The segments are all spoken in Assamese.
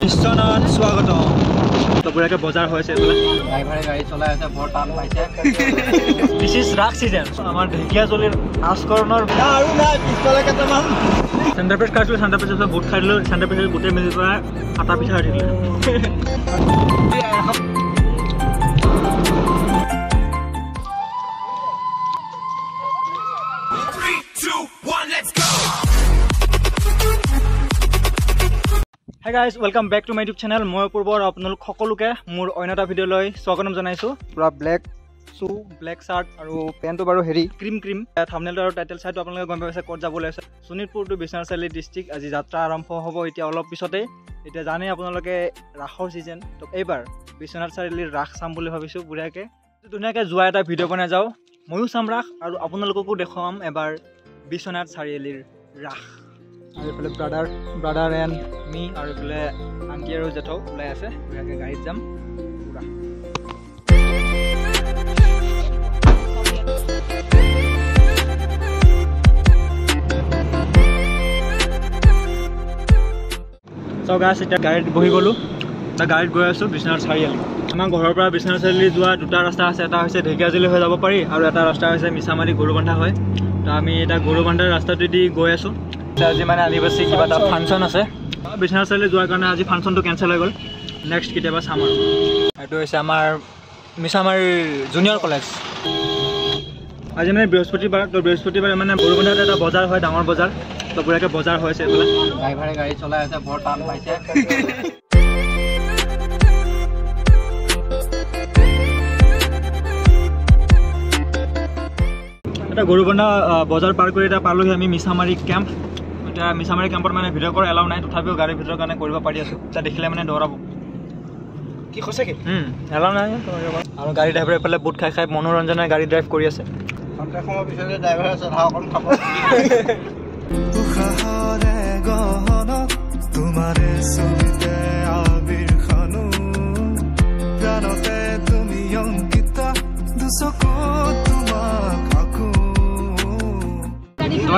বিশ্বনাথ স্বাগত তো পুৰাকে বজাৰ হৈছে ড্ৰাইভাৰে গাড়ী চলাই আছে বৰ টান পাইছে দিস ইজ ৰাস সিজন আমাৰ ঢেকিয়াজুলিৰ আস্কৰণৰ আৰু নাই পিছফালে কেইটামান চেণ্টাৰ প্ৰেছ খাইছিলো চেণ্টাৰ প্ৰেছ বুট খাই দিলো চেণ্টাৰ প্ৰেছ বুটে মিলি পৰা আটা পিঠা হৈ থাকিলে Hey guys, welcome back to my YouTube channel. মই পূৰ্বৰ আপোনালোক সকলোকে মোৰ অন্যটা ভিডিঅ'লৈ স্বাগতম জনাইছো পুৰা ব্লেক শু ব্লেক শাৰ্ট আৰু পেণ্টটো বাৰু হেৰি ক্ৰীম থাম্বনেইল আৰু টাইটেল চাইটো আপোনালোকে গম পাইছে ক'ত যাব ওলাইছে শোণিতপুৰ টু বিশ্বনাথ চাৰিআলি ডিষ্ট্ৰিক্ট আজি যাত্ৰা আৰম্ভ হ'ব এতিয়া অলপ পিছতে এতিয়া জানে আপোনালোকে ৰাসৰ সিজন তো এইবাৰ বিশ্বনাথ চাৰিআলিৰ ৰাস চাম বুলি ভাবিছো বুঢ়াকে ধুনীয়াকৈ যোৱা এটা ভিডিঅ' বনাই যাওঁ ময়ো চাম ৰাস আৰু আপোনালোককো দেখুৱাম এবাৰ বিশ্বনাথ চাৰিআলিৰ ৰাস আৰু এইফালে ব্ৰাদাৰ এণ্ড মি আৰু এইফালে আণ্টি আৰু জেঠৌ ওলাই আছে ধুনীয়াকৈ গাড়ীত যাম পুৰা চ' গাছ এতিয়া গাড়ীত বহি গ'লোঁ এতিয়া গাড়ীত গৈ আছোঁ বিশ্বনাথ চাৰিআলি আমাৰ ঘৰৰ পৰা বিশ্বনাথ চাৰিআলি যোৱা দুটা ৰাস্তা আছে এটা হৈছে ঢেকিয়াজুলি হৈ যাব পাৰি আৰু এটা ৰাস্তা হৈছে মিছামাৰী গৰুবন্ধা হয় তো আমি এতিয়া গৰুবন্ধাৰ ৰাস্তাটোদি গৈ আছোঁ আজি মানে আদিবাসী কিবা এটা ফাংচন আছে বিশ্বনাথ চাৰিআলি যোৱাৰ কাৰণে আজি ফাংচনটো কেঞ্চেল হৈ গ'ল নেক্সট কেতিয়াবা চাম আৰু এইটো হৈছে আমাৰ মিছামাৰী জুনিয়ৰ কলেজ আজি মানে বৃহস্পতিবাৰ তো বৃহস্পতিবাৰে মানে গৰুবন্ধাত এটা বজাৰ হয় ডাঙৰ বজাৰ তো পুৰাকৈ বজাৰ হৈছে এইফালে ড্ৰাইভাৰে গাড়ী চলাই আছে বৰ টান পাইছে এটা গৰুবন্ধা বজাৰ পাৰ কৰি এটা পালোহি আমি মিছামাৰী কেম্প এতিয়া মিছামাৰী কেম্পত মানে ভিডিঅ' কৰা এলাও নাই তথাপিও গাড়ীৰ ভিতৰৰ কাৰণে কৰিব পাৰি আছোঁ এতিয়া দেখিলে মানে দৌৰাব কি সঁচাকৈ এলাও নাই আৰু গাড়ী ড্ৰাইভাৰে এইফালে বুট খাই খাই মনোৰঞ্জনে গাড়ী ড্ৰাইভ কৰি আছে ঘণ্টা সময়ৰ পিছতে ড্ৰাইভাৰে চাধা অকণ খাব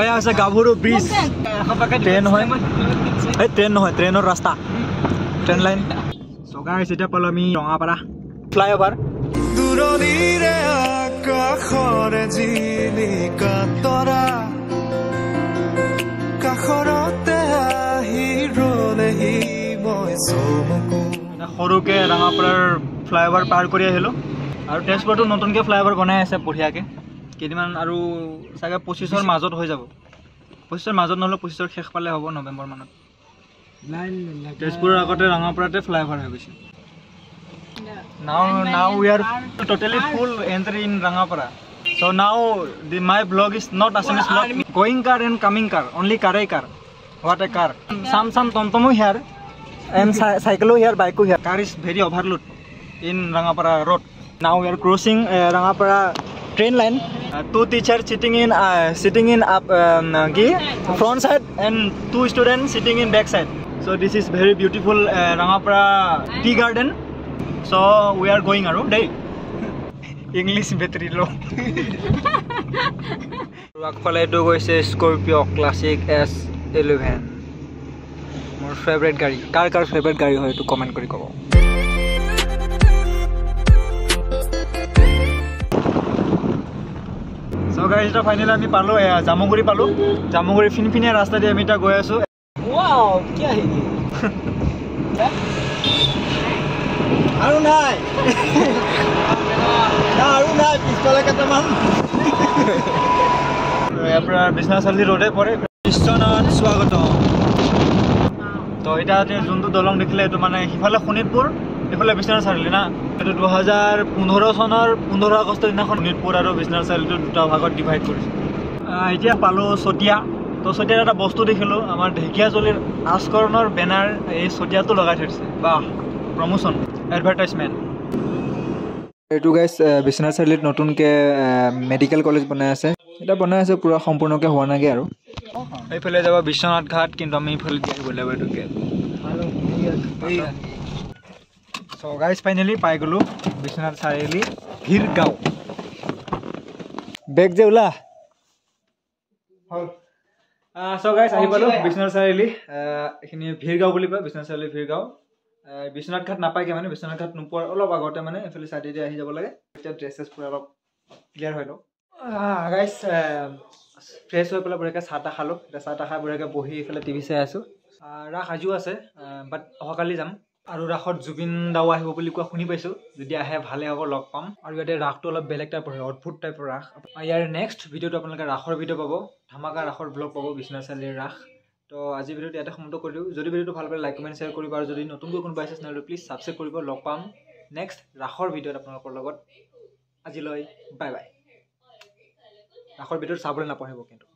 এয়া আছে গাভৰু ব্ৰিজ ট্ৰেইন হয় এই ট্ৰেইন নহয় ট্ৰেইনৰ ৰাস্তা ট্ৰেইন লাইন চগা হৈছে এতিয়া পালোঁ আমি ৰঙাপাৰা ফ্লাইঅভাৰ দূৰণিৰে আকাশৰে জিলিকা তৰা কাষৰতে আহি ৰলেহি মই চমকো সৰুকৈ ৰঙাপাৰাৰ ফ্লাইঅভাৰ পাৰ কৰি আহিলোঁ আৰু তেজপুৰতো নতুনকৈ ফ্লাইঅভাৰ বনাই আছে বঢ়িয়াকৈ কেইদিনমান আৰু চাগে 25ৰ মাজত হৈ যাব 25ৰ মাজত নহ'লে 25ৰ শেষ পালে হ'ব নৱেম্বৰ মানত তেজপুৰৰ আগতে ৰঙাপাৰাতে ফ্লাইঅভাৰ হৈ গৈছে now we are totally full entry in Rangapara so now my vlog is not SMS vlog going car and coming car only car what a car some tomtomo here and cycle here bike here car is very overload in Rangapara road now we are crossing Rangapara train line two teachers sitting in up front side and two students sitting in back side so this is very beautiful Rangapara tea garden so we are going aro day English battery low আগফালে এটো গৈছে স্কৰপিও ক্লাছিক S11 মোৰ ফেভাৰিট গাড়ী কাৰ ফেভাৰিট গাড়ী হয় এটো কমেন্ট কৰি ক'ব So guys, এটা ফাইনালি আমি পালো জামুগুৰি পালো জামুগুৰি ফিনফিনিয়া ৰাস্তা দি আমি এটা গৈ আছো ওয়াও কি আহিলে আৰু নাই পিছফালে কেইটামান ইয়াৰ পৰা বিশ্বনাথ চাৰিআলি ৰোডে পৰে বিশ্বনাথ স্বাগত তো এটা যোনটো দলং দেখিলে এইটো মানে সিফালে শোণিতপুৰ এইফালে বিশ্বনাথ চাৰিআলি না এইটো 2015 চনৰ 15 আগষ্টৰ দিনাখন শোণিতপুৰ আৰু বিশ্বনাথ চাৰিআলিটো দুটা ভাগত ডিভাইড কৰিছে এতিয়া পালোঁ চতিয়া তো চতিয়াত এটা বস্তু দেখিলোঁ আমাৰ ঢেকিয়াজুলিৰ আস্কৰণৰ বেনাৰ এই চতিয়াটো লগাই থৈছে বাহ প্ৰমোশ্যন এডভাৰটাইজমেণ্ট এইটো গাইজ বিশ্বনাথ চাৰিআলিত নতুনকৈ মেডিকেল কলেজ বনাই আছে এটা বনাই আছে পূৰা সম্পূৰ্ণকৈ হোৱা নাগে আৰু এইফালে যাব বিশ্বনাথ ঘাট কিন্তু আমি এইফালে আহিব লাগিব এইটোকে চ' গাইজ ফাইনেলি পাই গ'লোঁ বিশ্বনাথ চাৰিআলি ভিৰগাঁও বেগ যে ওলা চ' গাইজ আহি পালোঁ বিশ্বনাথ চাৰিআলি এইখিনি ভিৰগাঁও বুলি কয় বিশ্বনাথ চাৰিআলি ভিৰগাঁও বিশ্বনাথ ঘাট নাপায়গৈ মানে বিশ্বনাথ ঘাট নোপোৱাৰ অলপ আগতে মানে এইফালে চাইডেদি আহি যাব লাগে এতিয়া ড্ৰেছেছ পূৰা অলপ ক্লিয়াৰ হৈ লওঁ গাইছ ফ্ৰেছ হৈ পেলাই বঢ়িয়াকৈ চাহ তাহ খালোঁ এতিয়া চাহ তাহ খাই বঢ়িয়াকৈ বহি এইফালে টিভি চাই আছোঁ ৰাস আজিও আছে বাট অহাকালি যাম আৰু ৰাসত জুবিন দাও আহিব বুলি কোৱা শুনি পাইছোঁ যদি আহে ভালে হ'ব লগ পাম আৰু ইয়াতে ৰাসটো অলপ বেলেগ টাইপৰ হয় অদ্ভুত টাইপৰ ৰাস ইয়াৰ নেক্সট ভিডিঅ'টো আপোনালোকে ৰাসৰ ভিডিঅ' পাব ধামাকা ৰাসৰ ব্লগ পাব বিশ্বনাথ চাৰিআলিৰ ৰাস তো আজি ভিডিঅ'টো ইয়াতে সমাপ্ত কৰি দিওঁ যদি ভিডিঅ'টো ভাল পালে লাইক কমেণ্ট শ্বেয়াৰ কৰিব আৰু যদি নতুনকৈ কোনোবা আছে চেনেলটো প্লিজ ছাবস্ক্ৰাইব কৰিব লগ পাম নেক্সট ৰাসৰ ভিডিঅ'ত আপোনালোকৰ লগত আজিলৈ বাই বাই ৰাসৰ ভিডিঅ'টো চাবলৈ নাপাহৰিব কিন্তু